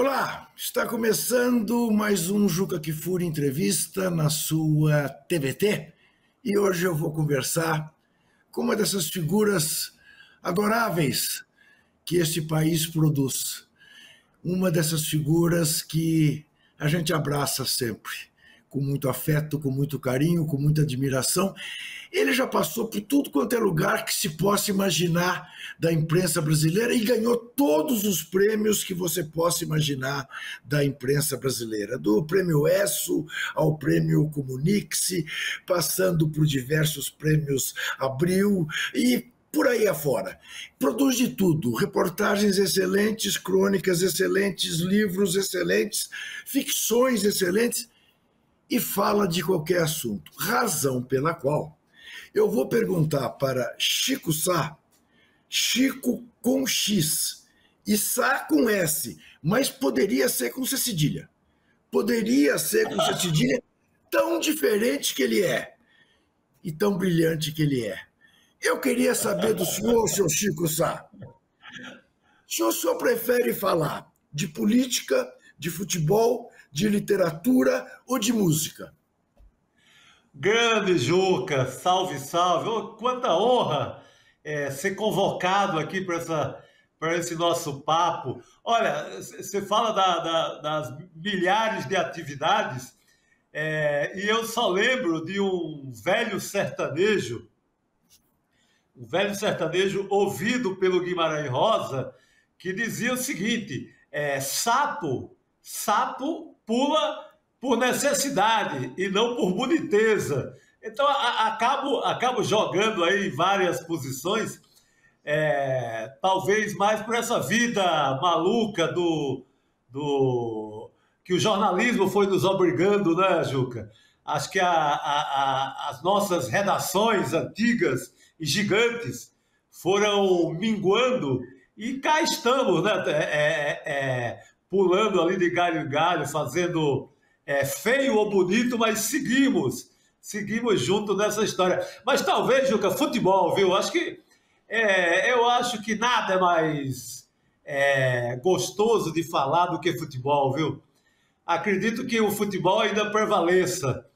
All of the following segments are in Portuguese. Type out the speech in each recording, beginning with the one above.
Olá, está começando mais um Juca Kfouri Entrevista na sua TVT e hoje eu vou conversar com uma dessas figuras adoráveis que este país produz. Uma dessas figuras que a gente abraça sempre, com muito afeto, com muito carinho, com muita admiração. Ele já passou por tudo quanto é lugar que se possa imaginar da imprensa brasileira e ganhou todos os prêmios que você possa imaginar da imprensa brasileira, do Prêmio ESSO ao Prêmio Comunique-se, passando por diversos prêmios Abril e por aí afora. Produz de tudo, reportagens excelentes, crônicas excelentes, livros excelentes, ficções excelentes e fala de qualquer assunto, razão pela qual eu vou perguntar para Chico Sá, Chico com X e Sá com S, mas poderia ser com C cedilha. Poderia ser com C cedilha, tão diferente que ele é e tão brilhante que ele é. Eu queria saber do senhor, seu Chico Sá. O senhor prefere falar de política, de futebol, de literatura ou de música? Grande Juca, salve, salve. Oh, quanta honra ser convocado aqui para esse nosso papo. Olha, você fala das milhares de atividades e eu só lembro de um velho sertanejo ouvido pelo Guimarães Rosa, que dizia o seguinte: sapo pula por necessidade e não por boniteza. Então, acabo jogando aí em várias posições, talvez mais por essa vida maluca que o jornalismo foi nos obrigando, né, Juca? Acho que as nossas redações antigas e gigantes foram minguando e cá estamos, né? Pulando ali de galho em galho, fazendo feio ou bonito, mas seguimos junto nessa história. Mas talvez, Juca, futebol, viu? Eu acho que nada é mais gostoso de falar do que futebol, viu? Acredito que o futebol ainda prevaleça.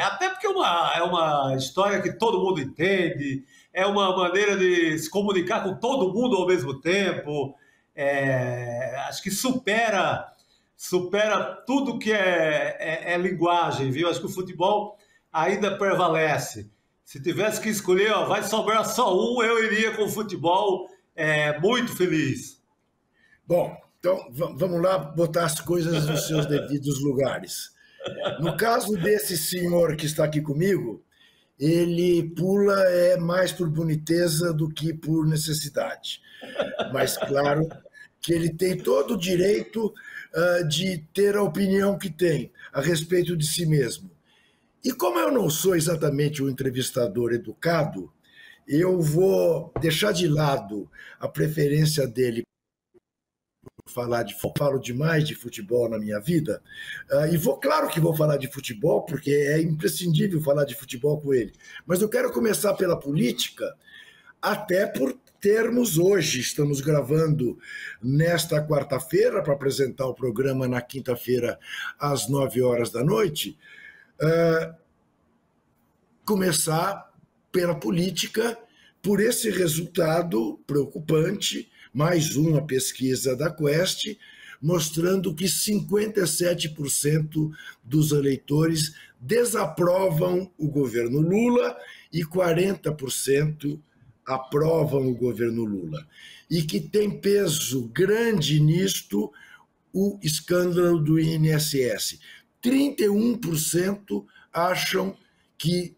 Até porque é uma história que todo mundo entende, é uma maneira de se comunicar com todo mundo ao mesmo tempo. Acho que supera tudo que é linguagem, viu? Acho que o futebol ainda prevalece. Se tivesse que escolher, vai sobrar só um, eu iria com o futebol muito feliz. Bom, então vamos lá botar as coisas nos seus devidos lugares. No caso desse senhor que está aqui comigo, ele pula mais por boniteza do que por necessidade. Mas claro que ele tem todo o direito de ter a opinião que tem a respeito de si mesmo. E como eu não sou exatamente um entrevistador educado, eu vou deixar de lado a preferência dele falo demais de futebol na minha vida, claro que vou falar de futebol, porque é imprescindível falar de futebol com ele, mas eu quero começar pela política, até por termos hoje, estamos gravando nesta quarta-feira, para apresentar o programa na quinta-feira, às 9 horas da noite, começar pela política, por esse resultado preocupante, mais uma pesquisa da Quest, mostrando que 57% dos eleitores desaprovam o governo Lula e 40% aprovam o governo Lula. E que tem peso grande nisto o escândalo do INSS. 31% acham que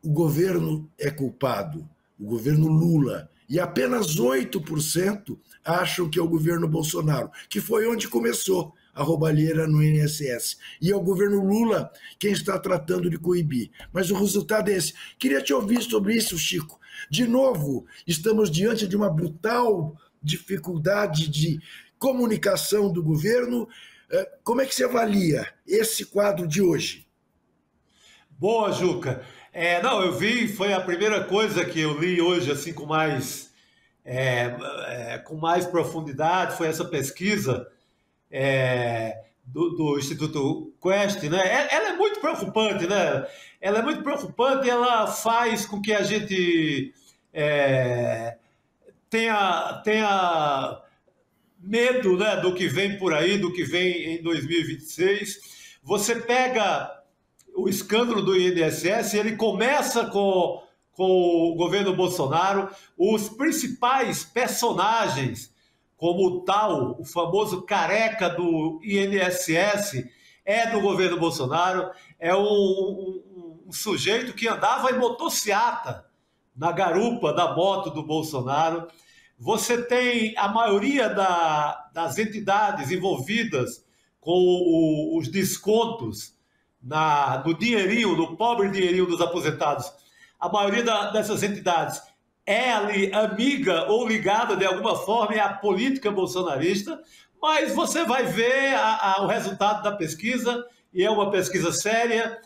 o governo é culpado, o governo Lula, e apenas 8% acham que é o governo Bolsonaro, que foi onde começou a roubalheira no INSS. E é o governo Lula quem está tratando de coibir. Mas o resultado é esse. Queria te ouvir sobre isso, Chico. De novo, estamos diante de uma brutal dificuldade de comunicação do governo. Como é que você avalia esse quadro de hoje? Boa, Juca. Não, eu vi, foi a primeira coisa que eu li hoje, assim, com mais profundidade, foi essa pesquisa do Instituto Quest, né? Ela é muito preocupante, né? Ela é muito preocupante, ela faz com que a gente tenha medo, né, do que vem por aí, do que vem em 2026. Você pega o escândalo do INSS, ele começa com o governo Bolsonaro, os principais personagens, como o famoso careca do INSS, é do governo Bolsonaro, é um sujeito que andava em motociata na garupa da moto do Bolsonaro. Você tem a maioria das entidades envolvidas com os descontos no dinheirinho, no pobre dinheirinho dos aposentados. A maioria dessas entidades é ali amiga ou ligada de alguma forma à política bolsonarista, mas você vai ver o resultado da pesquisa, e é uma pesquisa séria,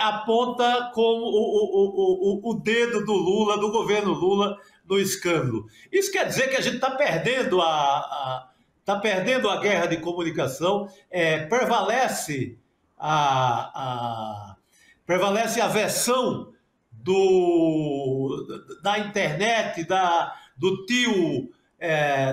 aponta com o dedo do Lula, do governo Lula, no escândalo. Isso quer dizer que a gente está perdendo a guerra de comunicação, prevalece a versão da internet, do tio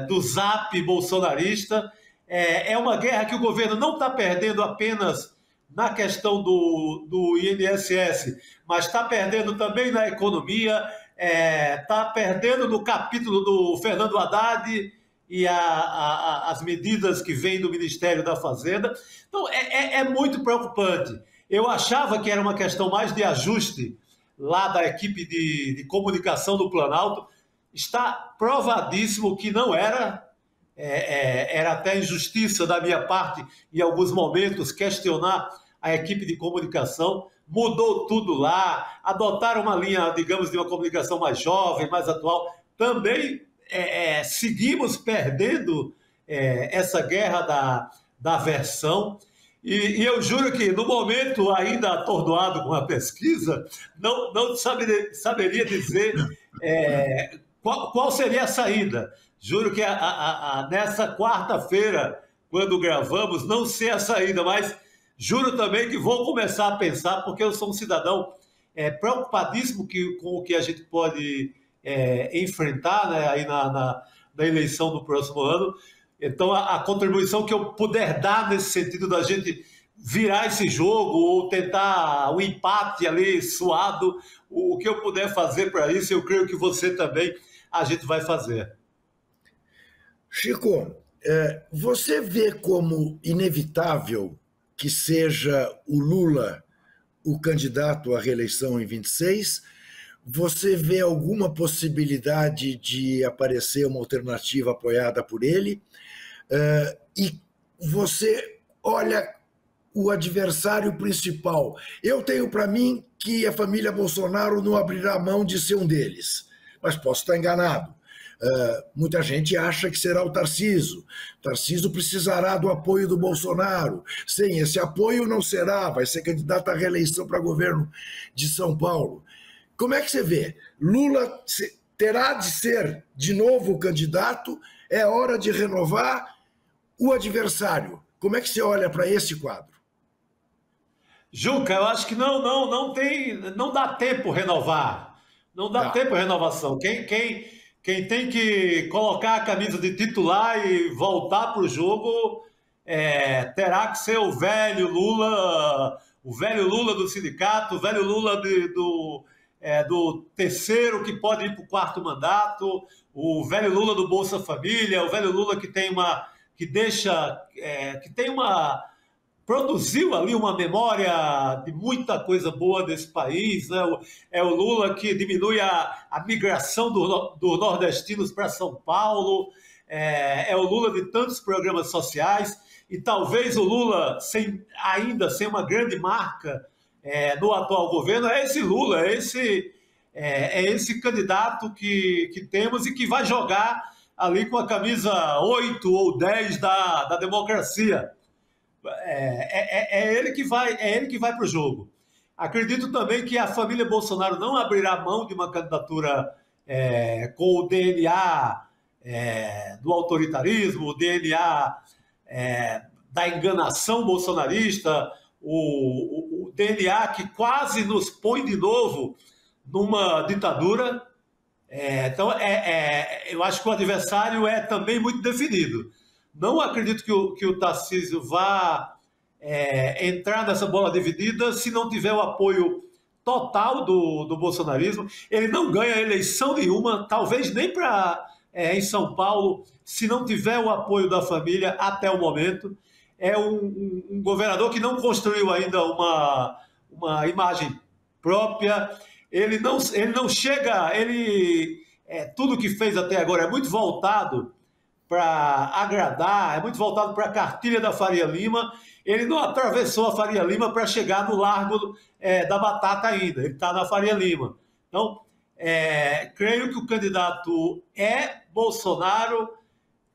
do zap bolsonarista. É uma guerra que o governo não está perdendo apenas na questão do INSS, mas está perdendo também na economia, está perdendo no capítulo do Fernando Haddad e as medidas que vêm do Ministério da Fazenda. Então, é muito preocupante. Eu achava que era uma questão mais de ajuste lá da equipe de comunicação do Planalto. Está provadíssimo que não era. Era até injustiça da minha parte, em alguns momentos, questionar a equipe de comunicação. Mudou tudo lá, adotaram uma linha, digamos, de uma comunicação mais jovem, mais atual. Também seguimos perdendo essa guerra da versão. E eu juro que, no momento ainda atordoado com a pesquisa, não saberia dizer qual seria a saída. Juro que nessa quarta-feira, quando gravamos, não sei a saída, mas juro também que vou começar a pensar, porque eu sou um cidadão preocupadíssimo com o que a gente pode enfrentar, né, aí na eleição do próximo ano. Então, a contribuição que eu puder dar nesse sentido da gente virar esse jogo ou tentar o empate ali suado, o que eu puder fazer para isso, eu creio que você também, a gente vai fazer. Chico, você vê como inevitável que seja o Lula o candidato à reeleição em 26? Você vê alguma possibilidade de aparecer uma alternativa apoiada por ele? E você olha o adversário principal. Eu tenho para mim que a família Bolsonaro não abrirá mão de ser um deles, mas posso estar enganado. Muita gente acha que será o Tarcísio. Tarcísio precisará do apoio do Bolsonaro. Sem esse apoio não será, vai ser candidato à reeleição para governo de São Paulo. Como é que você vê? Lula terá de ser de novo o candidato? É hora de renovar o adversário. Como é que você olha para esse quadro? Juca, eu acho que não dá tempo renovar. Não dá tempo renovação. Quem tem que colocar a camisa de titular e voltar para o jogo terá que ser o velho Lula do sindicato, o velho Lula do terceiro que pode ir para o quarto mandato, o velho Lula do Bolsa Família, o velho Lula que produziu ali uma memória de muita coisa boa desse país, né? É o Lula que diminui a migração dos nordestinos para São Paulo, é o Lula de tantos programas sociais, e talvez o Lula, ainda sem uma grande marca no atual governo, é esse Lula, é esse candidato que temos e que vai jogar ali com a camisa 8 ou 10 da democracia. É ele que vai para o jogo. Acredito também que a família Bolsonaro não abrirá mão de uma candidatura com o DNA do autoritarismo, o DNA da enganação bolsonarista, o DNA que quase nos põe de novo numa ditadura. Então, eu acho que o adversário é também muito definido. Não acredito que o Tarcísio vá entrar nessa bola dividida se não tiver o apoio total do bolsonarismo. Ele não ganha eleição nenhuma, talvez nem em São Paulo, se não tiver o apoio da família até o momento. É um governador que não construiu ainda uma imagem própria. Ele não chega, tudo que fez até agora é muito voltado para agradar, é muito voltado para a cartilha da Faria Lima. Ele não atravessou a Faria Lima para chegar no Largo da Batata ainda, ele está na Faria Lima. Então, creio que o candidato é Bolsonaro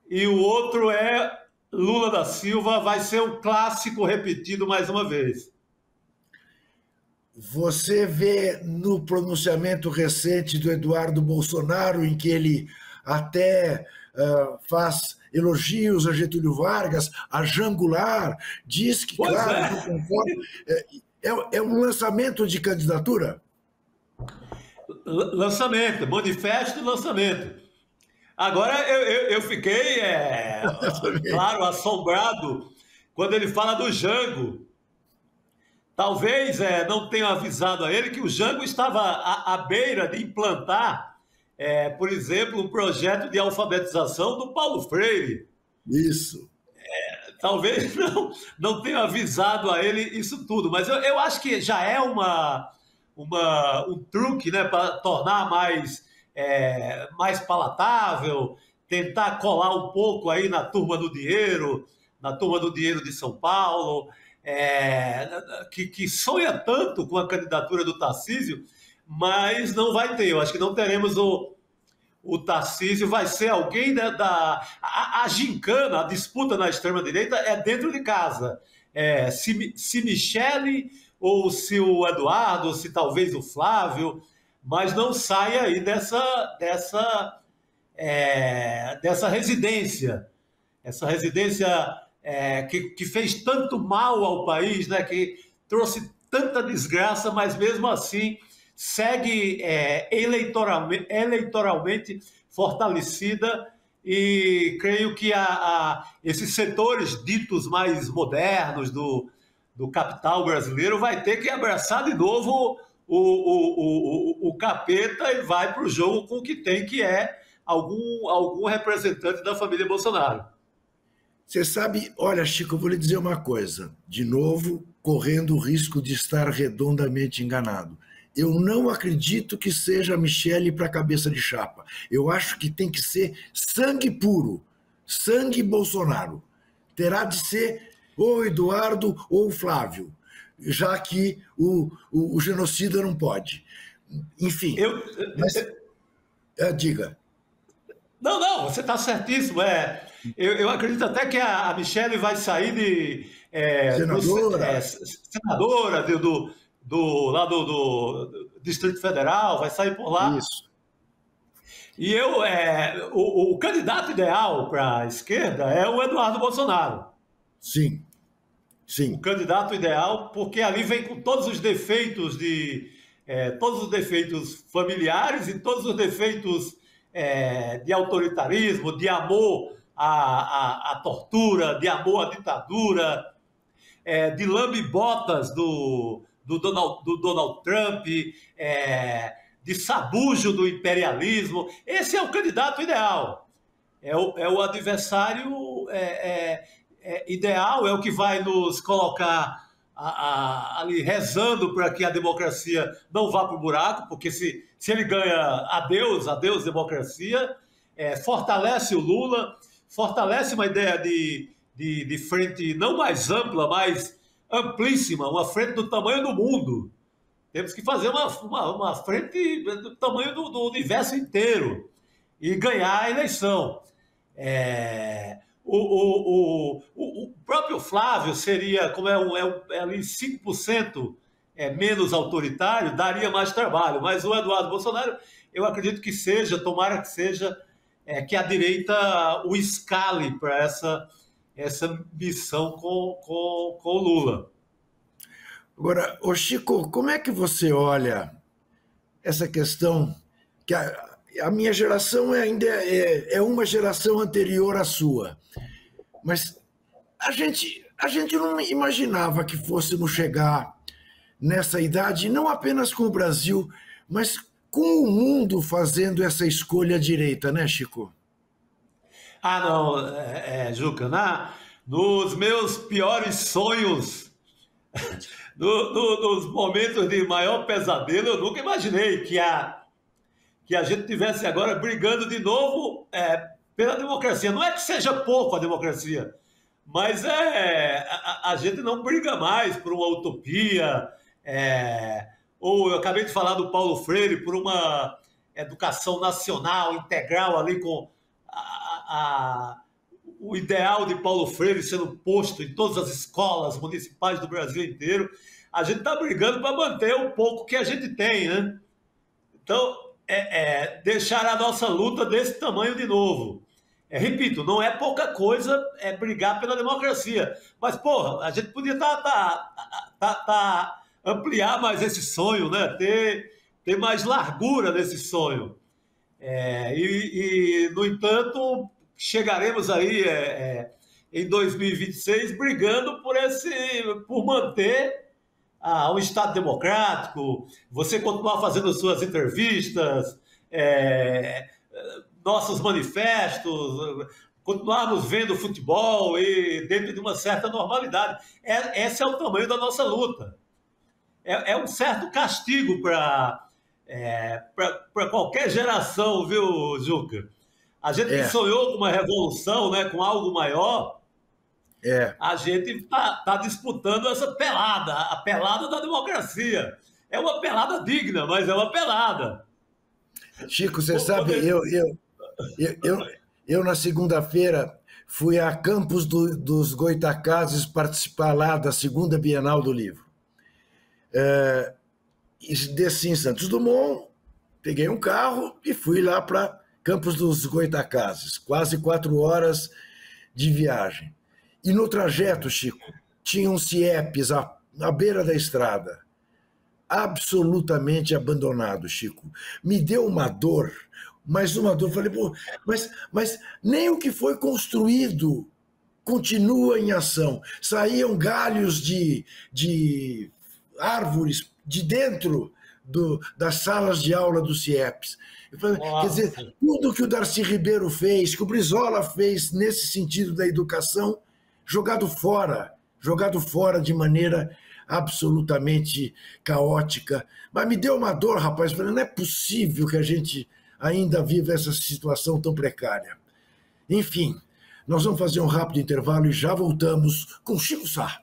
e o outro é Lula da Silva. Vai ser um clássico repetido mais uma vez. Você vê no pronunciamento recente do Eduardo Bolsonaro, em que ele até faz elogios a Getúlio Vargas, a Jango Goulart, diz que, claro, não concorda. É um lançamento de candidatura? Lançamento, manifesto e lançamento. Agora, eu fiquei, claro, assombrado quando ele fala do Jango. Talvez não tenha avisado a ele que o Jango estava à beira de implantar, por exemplo, um projeto de alfabetização do Paulo Freire. Isso. Talvez não tenha avisado a ele isso tudo, mas eu acho que já é um truque, né, para tornar mais palatável, tentar colar um pouco aí na turma do dinheiro de São Paulo, que sonha tanto com a candidatura do Tarcísio, mas não vai ter. Eu acho que não teremos o Tarcísio, vai ser alguém, né, a gincana, a disputa na extrema-direita é dentro de casa. Se Michele, ou se o Eduardo, ou se talvez o Flávio, mas não saia aí dessa residência. Essa residência que fez tanto mal ao país, né, que trouxe tanta desgraça, mas mesmo assim segue eleitoralmente fortalecida, e creio que esses setores ditos mais modernos do capital brasileiro vai ter que abraçar de novo o capeta e vai para o jogo com o que tem, que é algum representante da família Bolsonaro. Você sabe, olha, Chico, eu vou lhe dizer uma coisa, de novo, correndo o risco de estar redondamente enganado. Eu não acredito que seja a Michele para cabeça de chapa. Eu acho que tem que ser sangue puro, sangue Bolsonaro. Terá de ser ou Eduardo ou Flávio, já que o genocida não pode. Enfim. Diga. Não, você está certíssimo. Eu acredito até que a Michele vai sair de senadora lá do Distrito Federal, vai sair por lá. Isso. E o candidato ideal para a esquerda é o Eduardo Bolsonaro. Sim. O candidato ideal, porque ali vem com todos os defeitos familiares e todos os defeitos de autoritarismo, de amor à tortura, de amor à ditadura, de lambe-botas do Donald Trump, de sabujo do imperialismo. Esse é o candidato ideal. É o adversário ideal, é o que vai nos colocar ali rezando para que a democracia não vá para o buraco, porque se ele ganha, adeus democracia, fortalece o Lula, fortalece uma ideia de frente não mais ampla, mas amplíssima, uma frente do tamanho do mundo. Temos que fazer uma frente do tamanho do universo inteiro e ganhar a eleição. O próprio Flávio seria, como é ali 5% menos autoritário, daria mais trabalho. Mas o Eduardo Bolsonaro, eu acredito que seja, tomara que seja, que a direita o escale para essa missão com o Lula. Agora, ô Chico, como é que você olha essa questão que a minha geração ainda é uma geração anterior à sua, mas a gente não imaginava que fôssemos chegar nessa idade, não apenas com o Brasil, mas com o mundo fazendo essa escolha direita, né, Chico? Ah, não, Juca, nos meus piores sonhos, nos momentos de maior pesadelo, eu nunca imaginei que a gente tivesse agora brigando de novo pela democracia. Não é que seja pouco a democracia, mas a gente não briga mais por uma utopia, ou eu acabei de falar do Paulo Freire, por uma educação nacional integral ali com o ideal de Paulo Freire sendo posto em todas as escolas municipais do Brasil inteiro. A gente está brigando para manter o pouco que a gente tem, né? Então, deixar a nossa luta desse tamanho de novo. Repito, não é pouca coisa brigar pela democracia. Mas, porra, a gente podia ampliar mais esse sonho, né? Ter mais largura nesse sonho. No entanto, chegaremos aí em 2026 brigando por manter um Estado democrático, você continuar fazendo suas entrevistas, nossos manifestos, continuarmos vendo futebol e dentro de uma certa normalidade. Esse é o tamanho da nossa luta. É um certo castigo para qualquer geração, viu, Juca? A gente que sonhou com uma revolução, né, com algo maior, a gente está disputando essa pelada, a pelada da democracia. É uma pelada digna, mas é uma pelada. Chico, você sabe, eu na segunda-feira fui a Campos dos Goytacazes participar lá da segunda Bienal do Livro. Desci em Santos Dumont, peguei um carro e fui lá para Campos dos Goytacazes, quase 4 horas de viagem. E no trajeto, Chico, tinham CIEPs à beira da estrada, absolutamente abandonado, Chico. Me deu uma dor, mais uma dor. Falei, pô, mas nem o que foi construído continua em ação. Saíam galhos de árvores de dentro das salas de aula do CIEPs. Quer dizer, tudo que o Darcy Ribeiro fez, que o Brizola fez nesse sentido da educação, jogado fora de maneira absolutamente caótica. Mas me deu uma dor, rapaz. Falei, não é possível que a gente ainda viva essa situação tão precária. Enfim, nós vamos fazer um rápido intervalo e já voltamos com Chico Sá.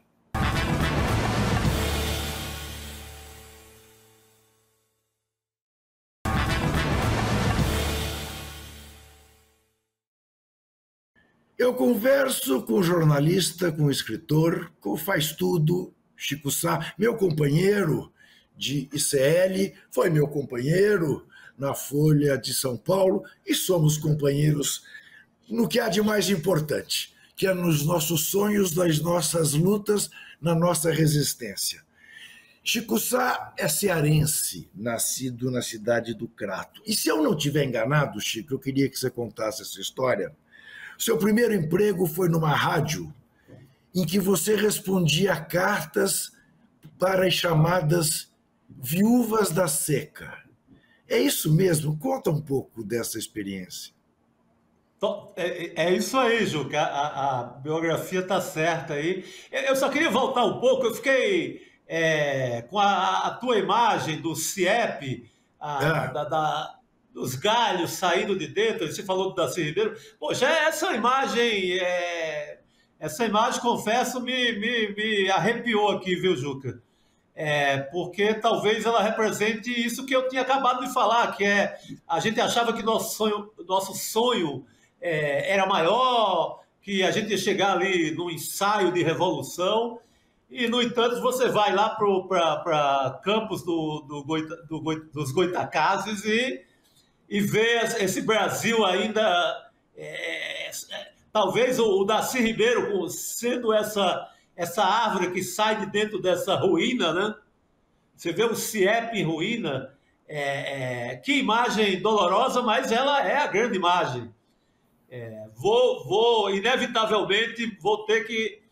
Eu converso com o jornalista, com o escritor, com o Faz Tudo, Chico Sá, meu companheiro de ICL, foi meu companheiro na Folha de São Paulo e somos companheiros no que há de mais importante, que é nos nossos sonhos, nas nossas lutas, na nossa resistência. Chico Sá é cearense, nascido na cidade do Crato. E se eu não estiver enganado, Chico, eu queria que você contasse essa história. Seu primeiro emprego foi numa rádio em que você respondia cartas para as chamadas viúvas da seca. É isso mesmo? Conta um pouco dessa experiência. É isso aí, Juca. A biografia está certa aí. Eu só queria voltar um pouco. Eu fiquei com a tua imagem do CIEP, dos galhos saindo de dentro. Você falou do Darcy Ribeiro. Poxa, essa imagem, confesso, me arrepiou aqui, viu, Juca? Porque talvez ela represente isso que eu tinha acabado de falar, que a gente achava que nosso sonho era maior, que a gente ia chegar ali no ensaio de revolução, e, no entanto, você vai lá para Campos dos Goytacazes e vê esse Brasil ainda talvez o Darcy Ribeiro, sendo essa árvore que sai de dentro dessa ruína, né? Você vê o CIEP em ruína, que imagem dolorosa, mas ela é a grande imagem. Inevitavelmente, vou ter que,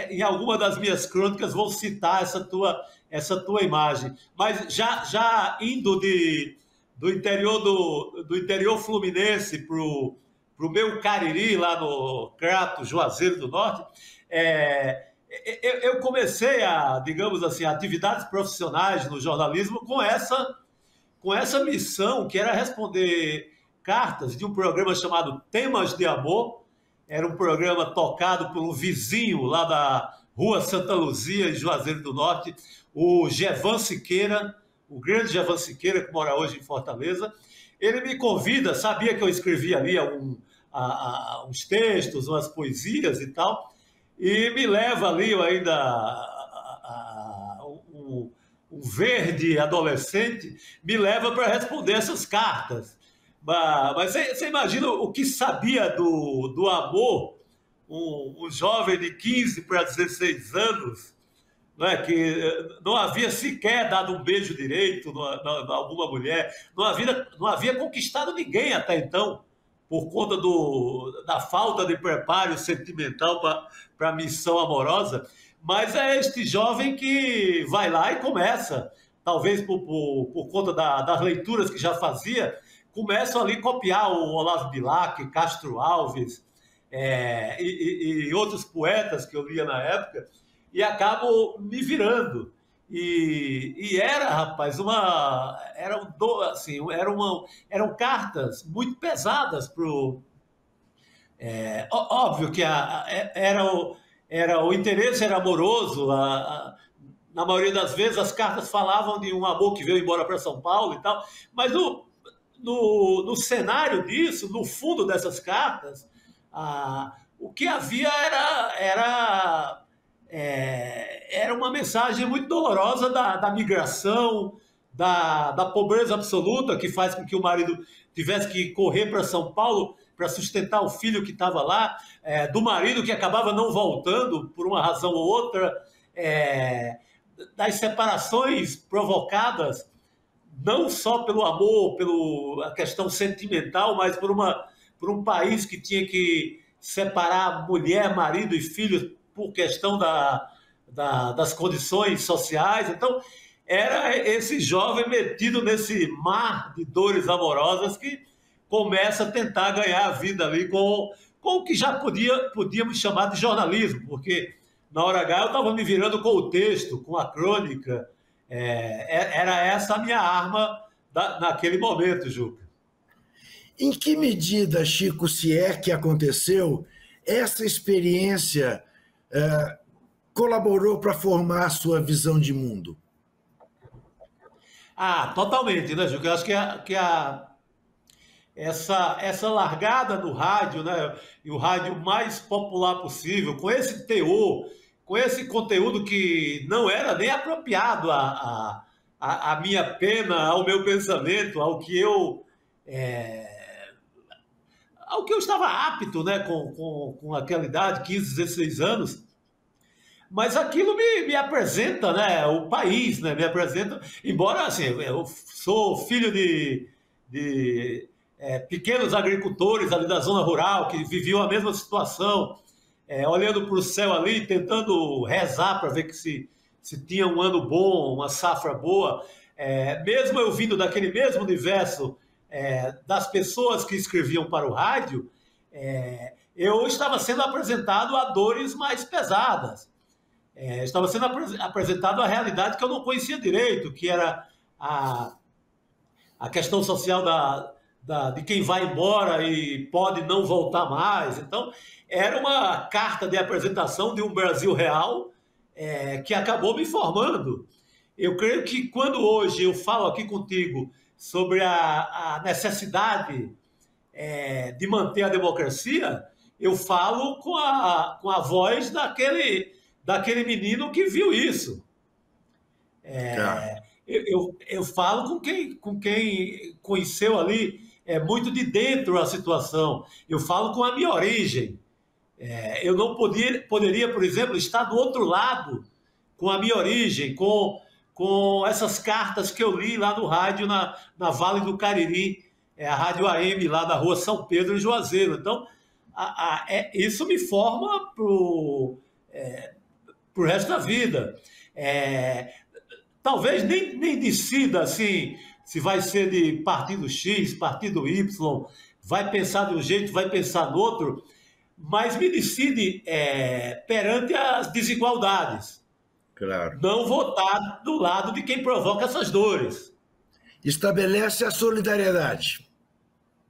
em alguma das minhas crônicas, vou citar essa tua imagem. Mas já indo do interior fluminense para o meu Cariri, lá no Crato, Juazeiro do Norte, eu comecei digamos assim, atividades profissionais no jornalismo com essa missão, que era responder cartas de um programa chamado Temas de Amor. Era um programa tocado por um vizinho lá da Rua Santa Luzia, em Juazeiro do Norte, o Gevan Siqueira, o grande Gevan Siqueira, que mora hoje em Fortaleza. Ele me convida, sabia que eu escrevia ali uns textos, umas poesias e tal, e me leva ali, eu ainda um verde adolescente, me leva para responder essas cartas. Mas você imagina o que sabia do amor um jovem de 15 para 16 anos, né, que não havia sequer dado um beijo direito a alguma mulher, não havia conquistado ninguém até então, por conta da falta de preparo sentimental para a missão amorosa. Mas é este jovem que vai lá e começa, talvez por conta das leituras que já fazia, começa ali a copiar o Olavo Bilac, Castro Alves, e outros poetas que eu lia na época, e acabo me virando. E era, rapaz, eram cartas muito pesadas óbvio que o interesse era amoroso. Na maioria das vezes as cartas falavam de um amor que veio embora para São Paulo e tal, mas no cenário disso, no fundo dessas cartas, o que havia era uma mensagem muito dolorosa da migração, da pobreza absoluta, que faz com que o marido tivesse que correr para São Paulo para sustentar o filho que estava lá, do marido que acabava não voltando por uma razão ou outra, das separações provocadas não só pelo amor, pela questão sentimental, mas por um país que tinha que separar mulher, marido e filhos por questão das condições sociais. Então, era esse jovem metido nesse mar de dores amorosas que começa a tentar ganhar a vida ali com o que já podíamos chamar de jornalismo, porque na hora H eu estava me virando com o texto, com a crônica. Era essa a minha arma naquele momento, Juca. Em que medida, Chico, se é que aconteceu, essa experiência colaborou para formar a sua visão de mundo? Totalmente, né, Juca? Eu acho que essa largada no rádio, né, e o rádio mais popular possível, com esse teor, com esse conteúdo que não era nem apropriado à minha pena, ao meu pensamento, ao que eu estava apto, né, com aquela idade, 15, 16 anos. Mas aquilo me apresenta, né, o país, né, me apresenta, embora assim, eu sou filho de pequenos agricultores ali da zona rural que viviam a mesma situação, olhando para o céu ali, tentando rezar para ver que se tinha um ano bom, uma safra boa. Mesmo eu vindo daquele mesmo universo das pessoas que escreviam para o rádio, eu estava sendo apresentado a dores mais pesadas. Estava sendo apresentado a realidade que eu não conhecia direito, que era a questão social de quem vai embora e pode não voltar mais. Então, era uma carta de apresentação de um Brasil real que acabou me formando. Eu creio que quando hoje eu falo aqui contigo sobre a necessidade de manter a democracia, eu falo com a voz daquele menino que viu isso. Eu falo com quem conheceu ali muito de dentro a situação. Eu falo com a minha origem. Eu não poderia, por exemplo, estar do outro lado, com a minha origem, com essas cartas que eu li lá no rádio, na Vale do Cariri, a Rádio AM, lá da Rua São Pedro, em Juazeiro. Então, isso me forma para o resto da vida. Talvez nem decida assim, se vai ser de partido X, partido Y, vai pensar de um jeito, vai pensar no outro, mas me decide perante as desigualdades. Claro. Não votar do lado de quem provoca essas dores. Estabelece a solidariedade.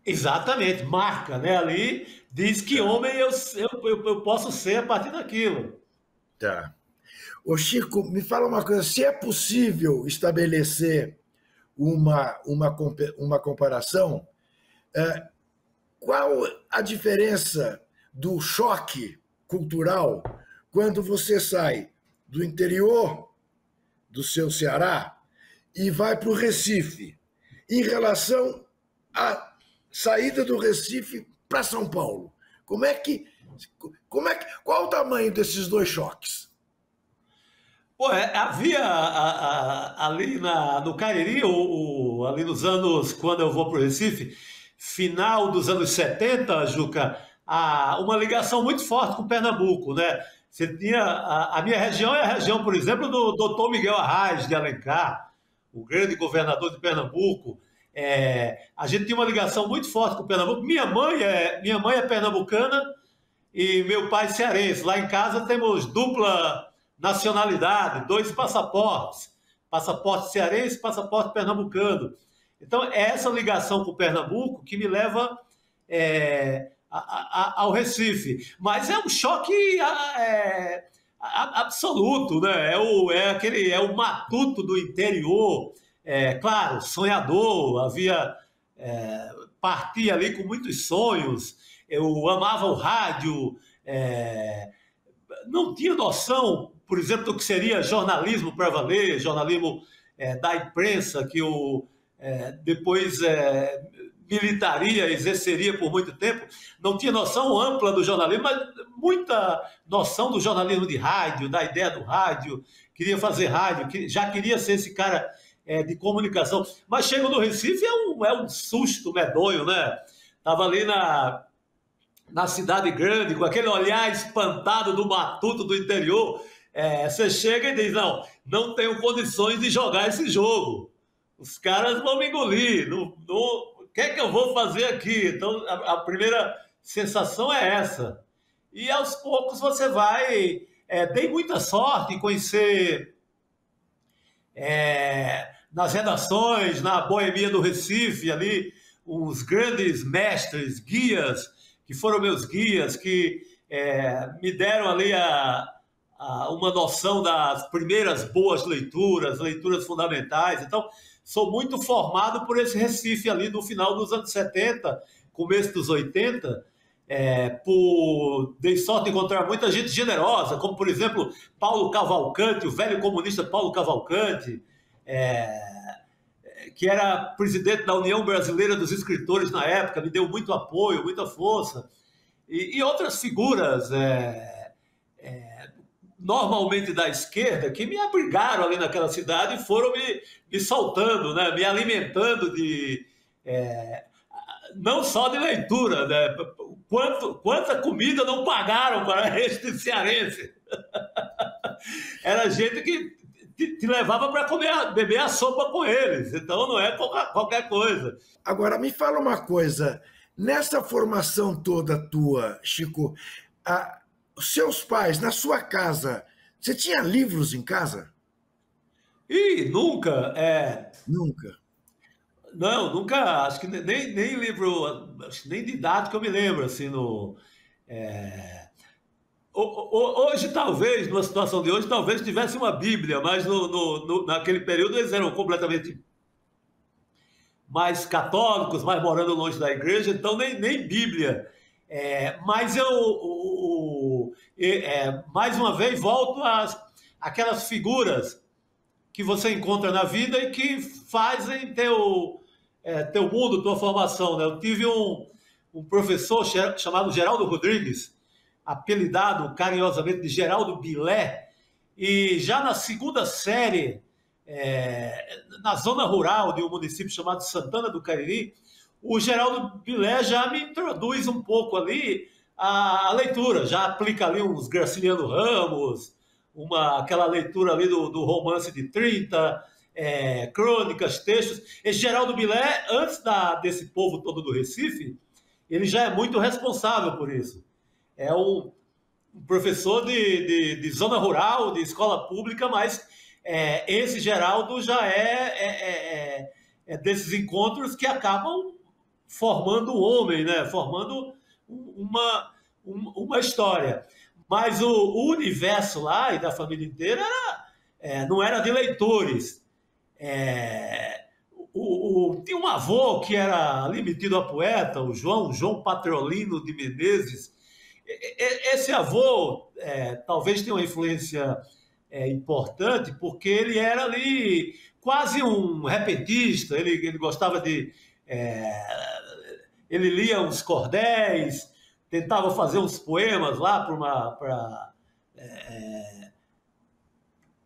Exatamente, marca, né? Ali diz que homem eu posso ser a partir daquilo. Tá. Ô Chico, me fala uma coisa, se é possível estabelecer uma comparação, qual a diferença do choque cultural quando você sai do interior do seu Ceará e vai para o Recife, em relação à saída do Recife para São Paulo? Qual o tamanho desses dois choques? Havia ali no Cariri, ali nos anos, quando eu vou para o Recife, final dos anos 70, Juca, uma ligação muito forte com Pernambuco, né? Você tinha, a minha região é a região, por exemplo, do Dr. Miguel Arraes de Alencar, o grande governador de Pernambuco. A gente tinha uma ligação muito forte com Pernambuco. Minha mãe é pernambucana e meu pai cearense. Lá em casa temos dupla nacionalidade, 2 passaportes, passaporte cearense e passaporte pernambucano. Então, é essa ligação com Pernambuco que me leva ao Recife. Mas é um choque absoluto, né? É o matuto do interior, claro, sonhador, partia ali com muitos sonhos, eu amava o rádio, não tinha noção, por exemplo, do que seria jornalismo para valer, jornalismo da imprensa, que eu depois militaria, exerceria por muito tempo. Não tinha noção ampla do jornalismo, mas muita noção do jornalismo de rádio, da ideia do rádio. Queria fazer rádio, já queria ser esse cara de comunicação. Mas chego no Recife, é um susto medonho, né? Estava ali na cidade grande, com aquele olhar espantado do matuto do interior. Você chega e diz, não tenho condições de jogar esse jogo. Os caras vão me engolir. O que é que eu vou fazer aqui? Então, a primeira sensação é essa. E, aos poucos, você vai... dei muita sorte em conhecer nas redações, na boemia do Recife, ali, os grandes mestres, guias, que foram meus guias, que me deram ali uma noção das primeiras boas leituras fundamentais. Então, sou muito formado por esse Recife ali no final dos anos 70, começo dos 80, dei sorte de encontrar muita gente generosa, como, por exemplo, Paulo Cavalcante, o velho comunista Paulo Cavalcante, que era presidente da União Brasileira dos Escritores na época, me deu muito apoio, muita força, e outras figuras normalmente da esquerda, que me abrigaram ali naquela cidade e foram me soltando, né? Me alimentando não só de leitura, né? Quanta comida não pagaram para este cearense. Era gente que te levava para beber a sopa com eles, então não é qualquer coisa. Agora, me fala uma coisa, nessa formação toda tua, Chico, os seus pais, na sua casa, você tinha livros em casa? Nunca. Nunca. Não, nunca, acho que nem livro, acho que nem didático eu me lembro, assim, hoje, talvez, numa situação de hoje, talvez tivesse uma Bíblia, mas naquele período eles eram completamente mais católicos, mais morando longe da igreja, então nem Bíblia. Mas mais uma vez, volto àquelas figuras que você encontra na vida e que fazem teu mundo, tua formação, né? Eu tive um professor chamado Geraldo Rodrigues, apelidado carinhosamente de Geraldo Bilé, e já na segunda série, na zona rural de um município chamado Santana do Cariri, o Geraldo Bilé já me introduz um pouco ali a leitura, já aplica ali uns Graciliano Ramos, aquela leitura ali do romance de 30, crônicas, textos. Esse Geraldo Bilé, antes desse povo todo do Recife, ele já é muito responsável por isso. É um professor de zona rural, de escola pública, mas esse Geraldo já é desses encontros que acabam formando um homem, né? Formando uma história. Mas o universo lá e da família inteira não era de leitores. Tinha um avô que era ali metido a poeta, o João Patrolino de Menezes. Esse avô talvez tenha uma influência importante, porque ele era ali quase um repentista, ele gostava de... ele lia uns cordéis, tentava fazer uns poemas lá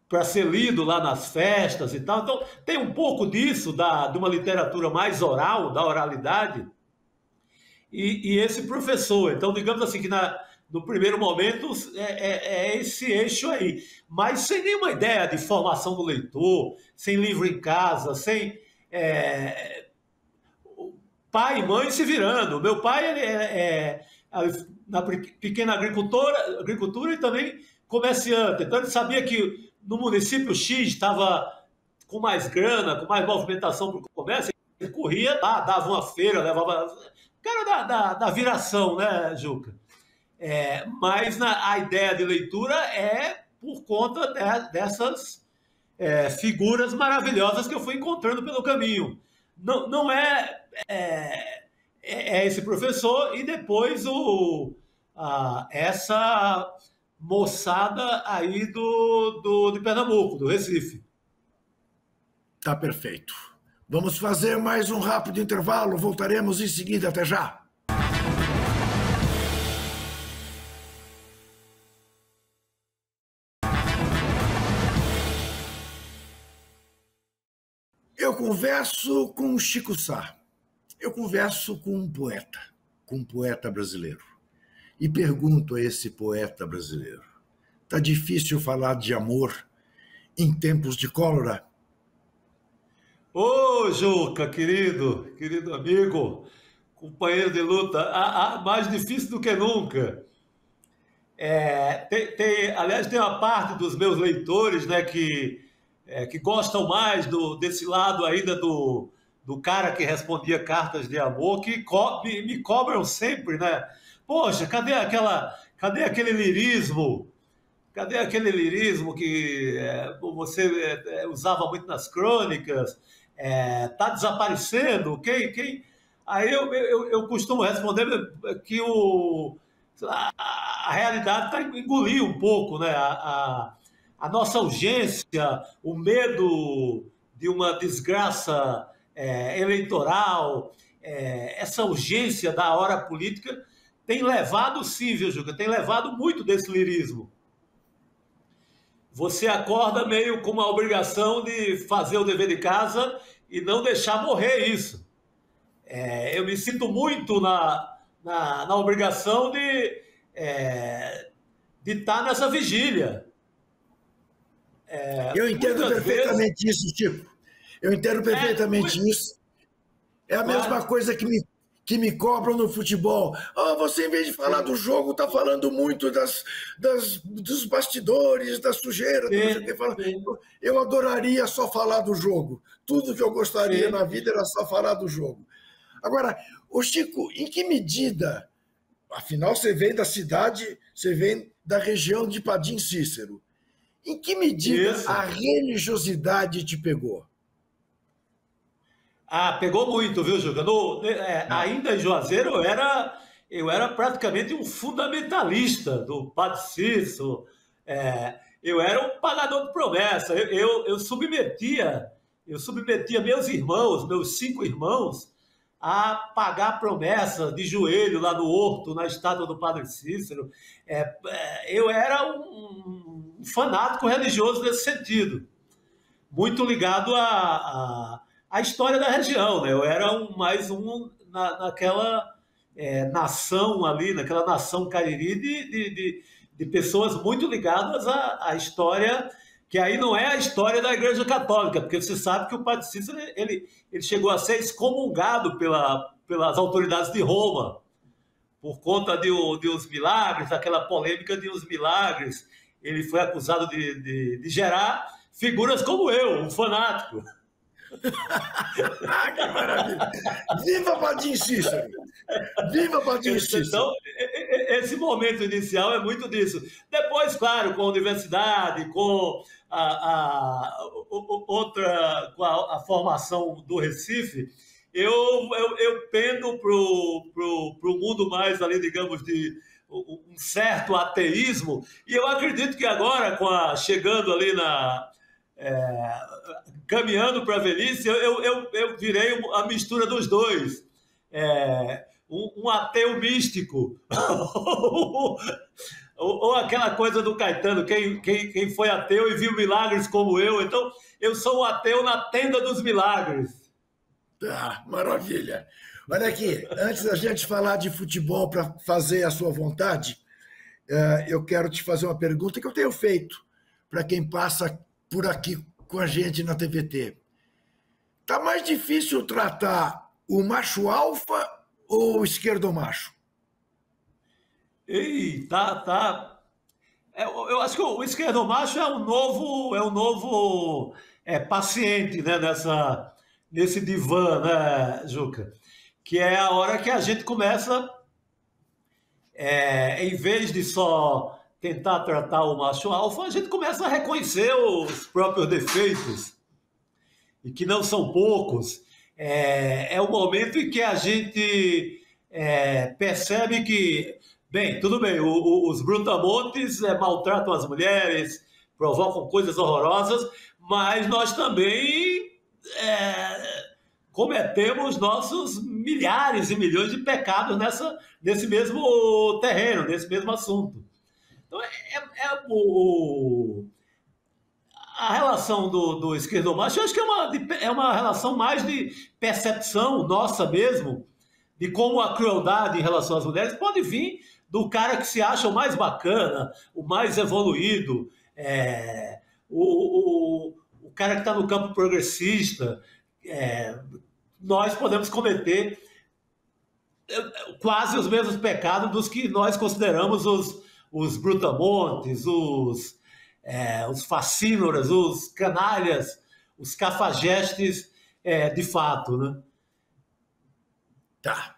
para ser lido lá nas festas e tal. Então, tem um pouco disso, de uma literatura mais oral, da oralidade, e esse professor. Então, digamos assim, que no primeiro momento é esse eixo aí, mas sem nenhuma ideia de formação do leitor, sem livro em casa, sem pai e mãe se virando. Meu pai ele na pequena agricultura e também comerciante. Então ele sabia que no município X estava com mais grana, com mais movimentação para o comércio, ele corria lá, dava uma feira, levava... Cara da viração, né, Juca? Mas a ideia de leitura é por conta dessas figuras maravilhosas que eu fui encontrando pelo caminho. Não esse professor e depois essa moçada aí de Pernambuco, do Recife. Tá perfeito. Vamos fazer mais um rápido intervalo. Voltaremos em seguida. Até já. Eu converso com o Chico Sá. Eu converso com um poeta brasileiro. E pergunto a esse poeta brasileiro: tá difícil falar de amor em tempos de cólera? Ô, Juca, querido amigo, companheiro de luta, mais difícil do que nunca. Aliás, tem uma parte dos meus leitores, né, que gostam mais desse lado ainda do cara que respondia cartas de amor, que me cobram sempre, né? Poxa, cadê aquele lirismo? Cadê aquele lirismo que você usava muito nas crônicas? Tá desaparecendo? Aí eu costumo responder que a realidade está engolindo um pouco, né? A nossa urgência, o medo de uma desgraça eleitoral, essa urgência da hora política tem levado, sim, viu, Juca? Tem levado muito desse lirismo. Você acorda meio com uma obrigação de fazer o dever de casa e não deixar morrer isso. Eu me sinto muito na obrigação de estar nessa vigília. Eu entendo perfeitamente isso, Chico. Eu entendo perfeitamente isso. É a mesma coisa que me cobram no futebol. Você, em vez de falar do jogo, está falando muito dos bastidores, da sujeira. Eu adoraria só falar do jogo. Tudo que eu gostaria na vida era só falar do jogo. Agora, Chico, em que medida, afinal você vem da cidade, você vem da região de Padim Cícero, em que medida a religiosidade te pegou? Pegou muito, viu, Juca? Ainda em Juazeiro, eu era praticamente um fundamentalista do Padre Cícero. Eu era um pagador de promessa. Eu submetia meus 5 irmãos, a pagar promessa de joelho lá no Horto, na estátua do Padre Cícero. Eu era um fanático religioso nesse sentido, muito ligado à história da região, né? Eu era mais um naquela nação ali, naquela nação cariri de pessoas muito ligadas à história, que aí não é a história da Igreja Católica, porque você sabe que o Padre Cícero ele chegou a ser excomungado pelas autoridades de Roma, por conta de uns milagres, aquela polêmica de uns milagres. Ele foi acusado de gerar figuras como eu, um fanático. Que maravilha! Viva Padim Cícero! Viva Padim Cícero! Então, esse momento inicial é muito disso. Depois, claro, com a universidade, com com a formação do Recife, eu pendo para o mundo mais ali, digamos, de um certo ateísmo, e eu acredito que agora, chegando ali caminhando para a velhice, eu virei a mistura dos dois. Um ateu místico. ou aquela coisa do Caetano, quem foi ateu e viu milagres como eu. Então, eu sou um ateu na tenda dos milagres. Tá, maravilha. Olha aqui, antes da gente falar de futebol para fazer a sua vontade, eu quero te fazer uma pergunta que eu tenho feito para quem passa por aqui com a gente na TVT. Tá mais difícil tratar o macho alfa ou o esquerdomacho? Tá. Eu acho que o esquerdomacho é um novo paciente, né, nesse divã, né, Juca? Que é a hora que a gente começa, em vez de só tentar tratar o macho alfa, a gente começa a reconhecer os próprios defeitos, e que não são poucos. É o momento em que a gente percebe que, bem, tudo bem, os brutamontes maltratam as mulheres, provocam coisas horrorosas, mas nós também cometemos nossos milhares e milhões de pecados nesse mesmo terreno, nesse mesmo assunto. Então, a relação do esquerdomacho, eu acho que é uma relação mais de percepção nossa mesmo, de como a crueldade em relação às mulheres pode vir do cara que se acha o mais bacana, o mais evoluído, o cara que está no campo progressista. Nós podemos cometer quase os mesmos pecados dos que nós consideramos os brutamontes, os facínoras, os canalhas, os cafajestes de fato, né? Tá,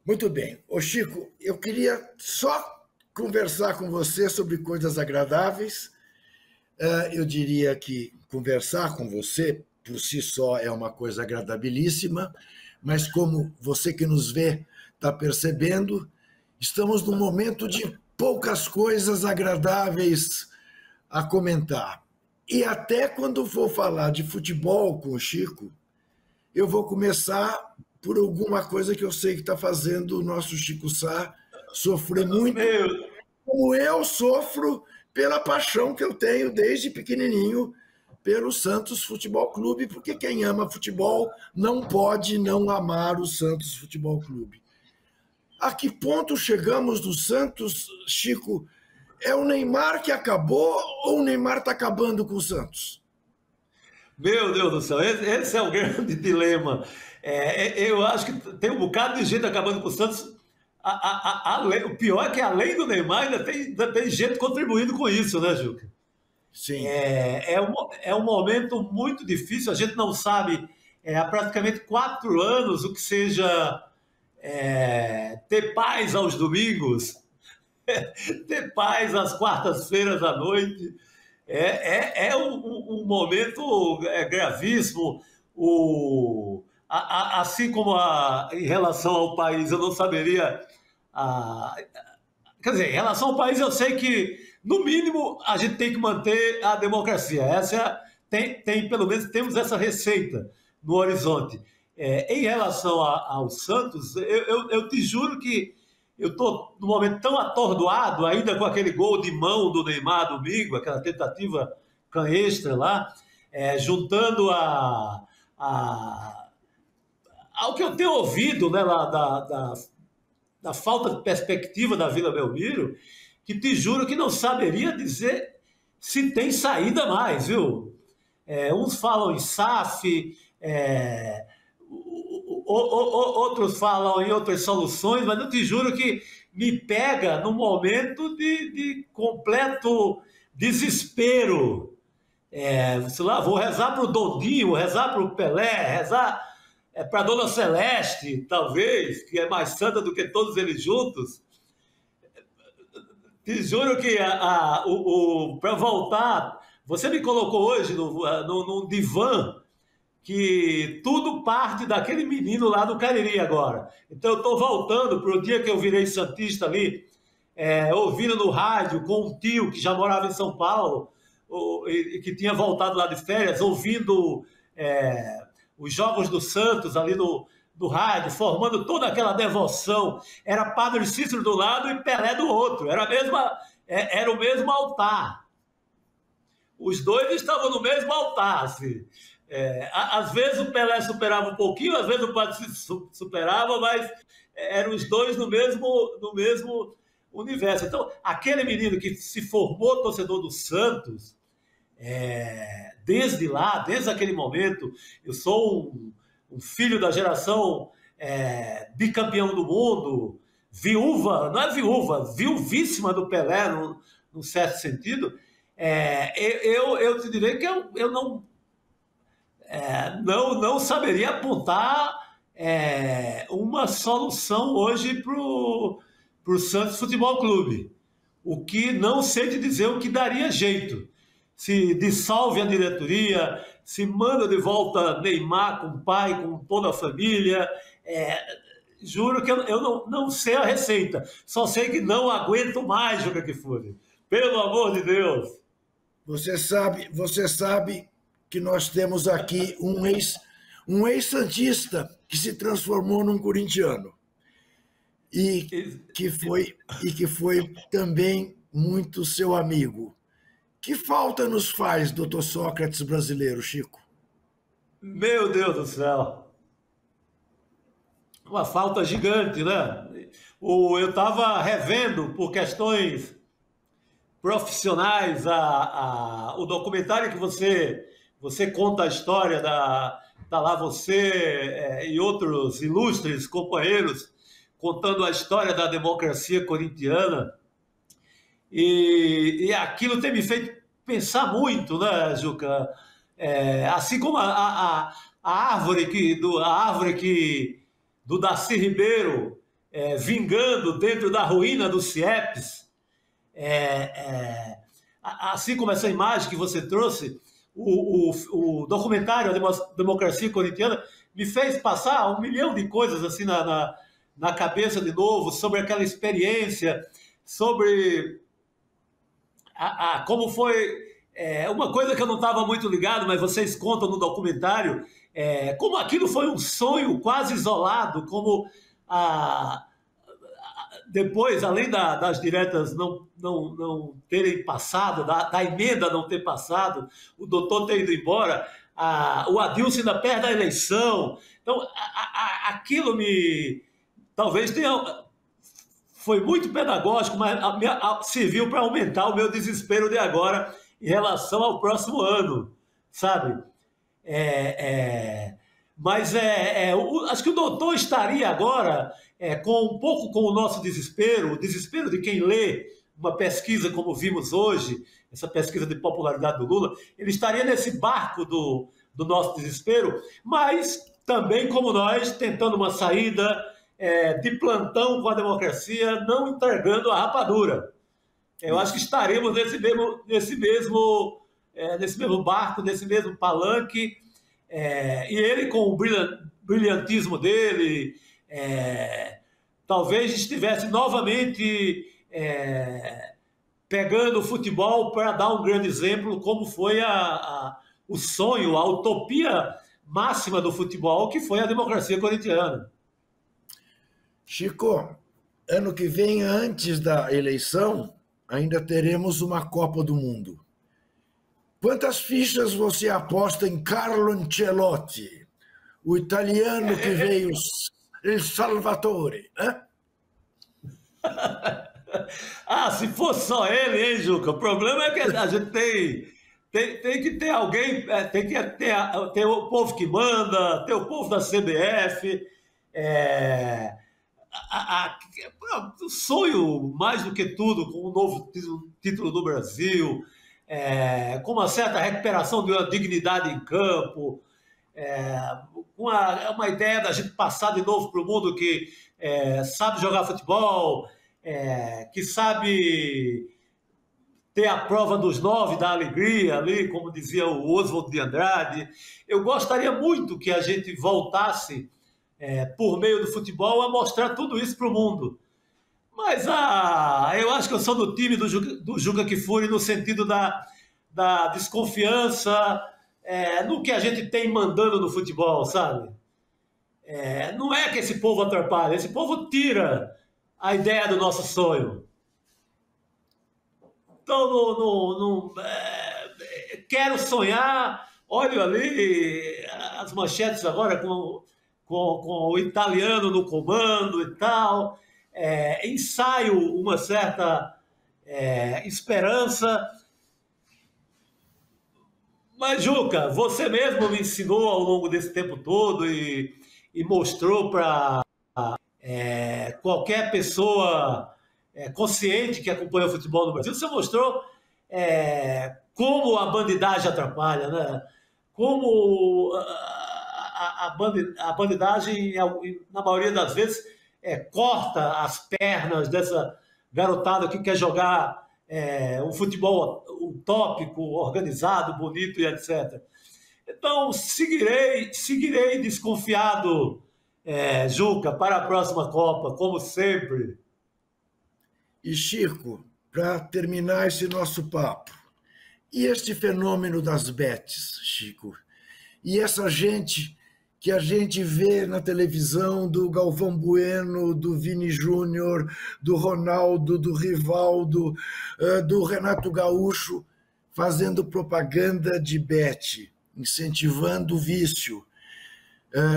muito bem. Ô Chico, eu queria só conversar com você sobre coisas agradáveis. Eu diria que conversar com você por si só é uma coisa agradabilíssima, mas como você que nos vê está percebendo, estamos num momento de poucas coisas agradáveis a comentar. E até quando for falar de futebol com o Chico, eu vou começar por alguma coisa que eu sei que está fazendo o nosso Chico Sá sofrer muito, como eu sofro pela paixão que eu tenho desde pequenininho pelo Santos Futebol Clube, porque quem ama futebol não pode não amar o Santos Futebol Clube. A que ponto chegamos no Santos, Chico? É o Neymar que acabou ou o Neymar está acabando com o Santos? Meu Deus do céu, esse é o grande dilema. Eu acho que tem um bocado de gente acabando com o Santos. O pior é que, além do Neymar, ainda tem gente contribuindo com isso, né, Juca? Sim. É um momento muito difícil. A gente não sabe há praticamente 4 anos o que seja ter paz aos domingos, ter paz às quartas-feiras à noite. Um momento gravíssimo. Assim como em relação ao país, eu não saberia. Quer dizer, em relação ao país, eu sei que, no mínimo, a gente tem que manter a democracia. Pelo menos temos essa receita no horizonte. Em relação ao Santos, eu te juro que eu estou num momento tão atordoado, ainda com aquele gol de mão do Neymar domingo, aquela tentativa canhestra lá, juntando ao que eu tenho ouvido, né, lá da falta de perspectiva da Vila Belmiro, que te juro que não saberia dizer se tem saída mais, viu? Uns falam em SAF, outros falam em outras soluções, mas eu te juro que me pega num momento de completo desespero. Sei lá, vou rezar para o Dondinho, vou rezar para o Pelé, rezar para a Dona Celeste, talvez, que é mais santa do que todos eles juntos. Te juro que para voltar, você me colocou hoje num divã que tudo parte daquele menino lá do Cariri agora. Então eu estou voltando para o dia que eu virei santista ali, ouvindo no rádio com um tio que já morava em São Paulo e que tinha voltado lá de férias, ouvindo os jogos do Santos ali do rádio, formando toda aquela devoção. Era Padre Cícero do lado e Pelé do outro. Era o mesmo altar. Os dois estavam no mesmo altar, assim. Às vezes o Pelé superava um pouquinho, às vezes o Padre Cícero superava, mas eram os dois no mesmo universo. Então, aquele menino que se formou torcedor do Santos, desde aquele momento, eu sou um filho da geração bicampeão do mundo, viúva, não é viúva, viuvíssima do Pelé, num certo sentido. Eu te direi que eu não saberia apontar uma solução hoje para o Santos Futebol Clube. O que não sei te dizer o que daria jeito. Se dissolve a diretoria, se manda de volta Neymar com o pai, com toda a família. Juro que eu não sei a receita. Só sei que não aguento mais, Juca Kfouri. Pelo amor de Deus. Você sabe que nós temos aqui um ex-santista que se transformou num corintiano. E que foi também muito seu amigo. Que falta nos faz, doutor Sócrates brasileiro, Chico? Meu Deus do céu! Uma falta gigante, né? Eu estava revendo, por questões profissionais, o documentário que você conta a história tá lá você e outros ilustres companheiros contando a história da democracia corintiana. E aquilo tem me feito pensar muito, né, Juca? Assim como a árvore do Darcy Ribeiro vingando dentro da ruína do CIEPS, assim como essa imagem que você trouxe, o documentário A Democracia Corintiana me fez passar 1 milhão de coisas assim na cabeça de novo, sobre aquela experiência, sobre como foi uma coisa que eu não estava muito ligado, mas vocês contam no documentário, como aquilo foi um sonho quase isolado, como depois, além das diretas não terem passado, da emenda não ter passado, o doutor ter ido embora, o Adilson ainda perde a eleição. Então, aquilo talvez foi muito pedagógico, mas serviu para aumentar o meu desespero de agora em relação ao próximo ano, sabe? Mas acho que o doutor estaria agora um pouco com o nosso desespero, o desespero de quem lê uma pesquisa como vimos hoje, essa pesquisa de popularidade do Lula, ele estaria nesse barco do nosso desespero, mas também como nós, tentando uma saída de plantão com a democracia, não entregando a rapadura. Eu acho que estaremos nesse mesmo barco, nesse mesmo palanque, e ele, com o brilhantismo dele, talvez estivesse novamente pegando o futebol para dar um grande exemplo, como foi o sonho, a utopia máxima do futebol, que foi a democracia corintiana. Chico, ano que vem, antes da eleição, ainda teremos uma Copa do Mundo. Quantas fichas você aposta em Carlo Ancelotti, o italiano que veio El Salvatore? Hein? Se fosse só ele, hein, Juca? O problema é que a gente tem que ter alguém, tem que ter o povo que manda, ter o povo da CBF. O sonho, mais do que tudo, com um novo título do Brasil, com uma certa recuperação de uma dignidade em campo, com uma ideia da gente passar de novo para o mundo que sabe jogar futebol, que sabe ter a prova dos 9 da alegria ali, como dizia o Oswald de Andrade. Eu gostaria muito que a gente voltasse, por meio do futebol, a mostrar tudo isso para o mundo. Mas eu acho que eu sou do time do Juca Kfouri no sentido da desconfiança no que a gente tem mandando no futebol, sabe? Não é que esse povo atrapalha, esse povo tira a ideia do nosso sonho. Então, quero sonhar, olho ali as manchetes agora com o italiano no comando e tal, ensaio uma certa esperança. Mas, Juca, você mesmo me ensinou ao longo desse tempo todo e mostrou para qualquer pessoa consciente que acompanha o futebol no Brasil, você mostrou como a bandidagem atrapalha, né? Como a bandidagem, na maioria das vezes, corta as pernas dessa garotada que quer jogar um futebol utópico, organizado, bonito e etc. Então, seguirei desconfiado, Juca, para a próxima Copa, como sempre. E, Chico, para terminar esse nosso papo, e este fenômeno das bets, Chico? E essa gente que a gente vê na televisão, do Galvão Bueno, do Vini Júnior, do Ronaldo, do Rivaldo, do Renato Gaúcho, fazendo propaganda de bet, incentivando o vício.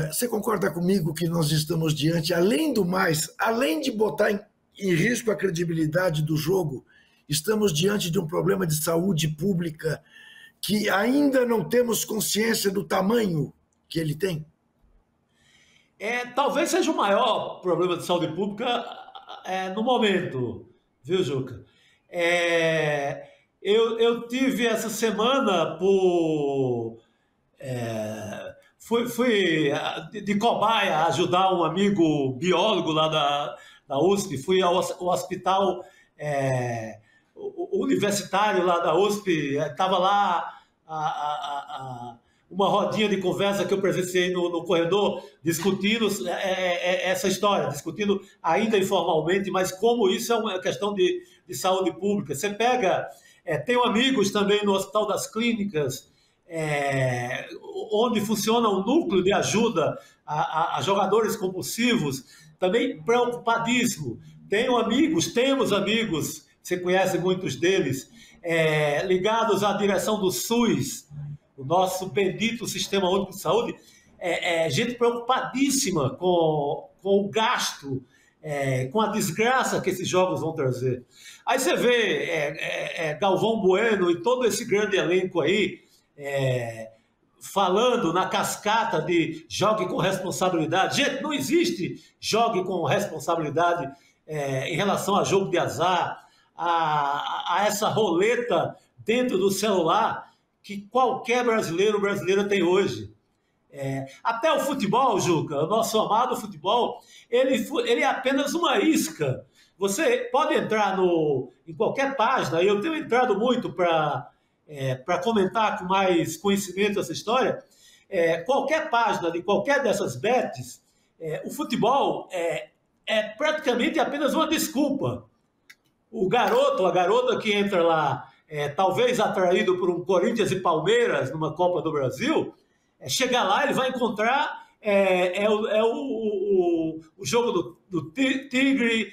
Você concorda comigo que nós estamos diante, além do mais, além de botar em risco a credibilidade do jogo, estamos diante de um problema de saúde pública que ainda não temos consciência do tamanho que ele tem? Talvez seja o maior problema de saúde pública no momento, viu, Juca? Eu tive essa semana fui de cobaia ajudar um amigo biólogo lá da USP, fui ao hospital universitário lá da USP, estava lá uma rodinha de conversa que eu presenciei no corredor, discutindo essa história, discutindo ainda informalmente, mas como isso é uma questão de saúde pública. Você pega, tenho amigos também no Hospital das Clínicas, onde funciona um núcleo de ajuda a jogadores compulsivos, também preocupadíssimo. Temos amigos, você conhece muitos deles, ligados à direção do SUS, o nosso bendito Sistema Único de Saúde, gente preocupadíssima com o gasto, com a desgraça que esses jogos vão trazer. Aí você vê Galvão Bueno e todo esse grande elenco aí, falando na cascata de jogue com responsabilidade. Gente, não existe jogue com responsabilidade em relação a jogo de azar, a essa roleta dentro do celular que qualquer brasileira tem hoje. Até o futebol, Juca, o nosso amado futebol, ele é apenas uma isca. Você pode entrar em qualquer página, e eu tenho entrado muito para comentar com mais conhecimento essa história, qualquer página de qualquer dessas bets, o futebol é praticamente apenas uma desculpa. O garoto, a garota que entra lá, talvez atraído por um Corinthians e Palmeiras numa Copa do Brasil, chegar lá, ele vai encontrar o jogo do tigre,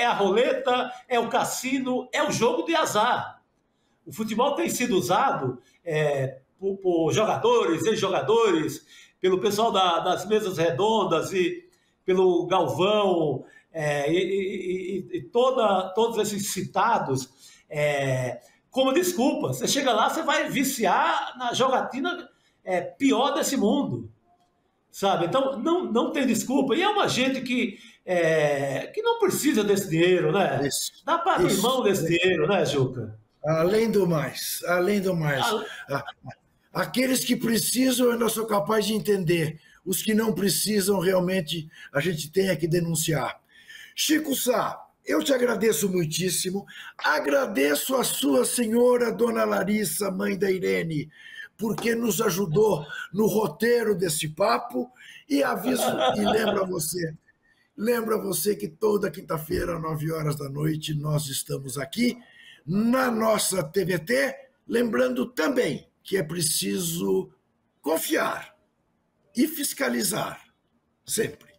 a roleta, é o cassino, é o jogo de azar. O futebol tem sido usado por jogadores, ex-jogadores, pelo pessoal das mesas redondas e pelo Galvão, todos esses citados, como desculpa. Você chega lá, você vai viciar na jogatina pior desse mundo, sabe? Então, não tem desculpa. E é uma gente que não precisa desse dinheiro, né? Isso, Dá para abrir isso. mão desse dinheiro, né, Juca? Além do mais, aqueles que precisam eu não sou capaz de entender. Os que não precisam, realmente, a gente tem que denunciar. Chico Sá, eu te agradeço muitíssimo. Agradeço a sua senhora, dona Larissa, mãe da Irene, porque nos ajudou no roteiro desse papo. E aviso e lembra você que toda quinta-feira, às 9 horas da noite, nós estamos aqui na nossa TVT, lembrando também que é preciso confiar e fiscalizar sempre.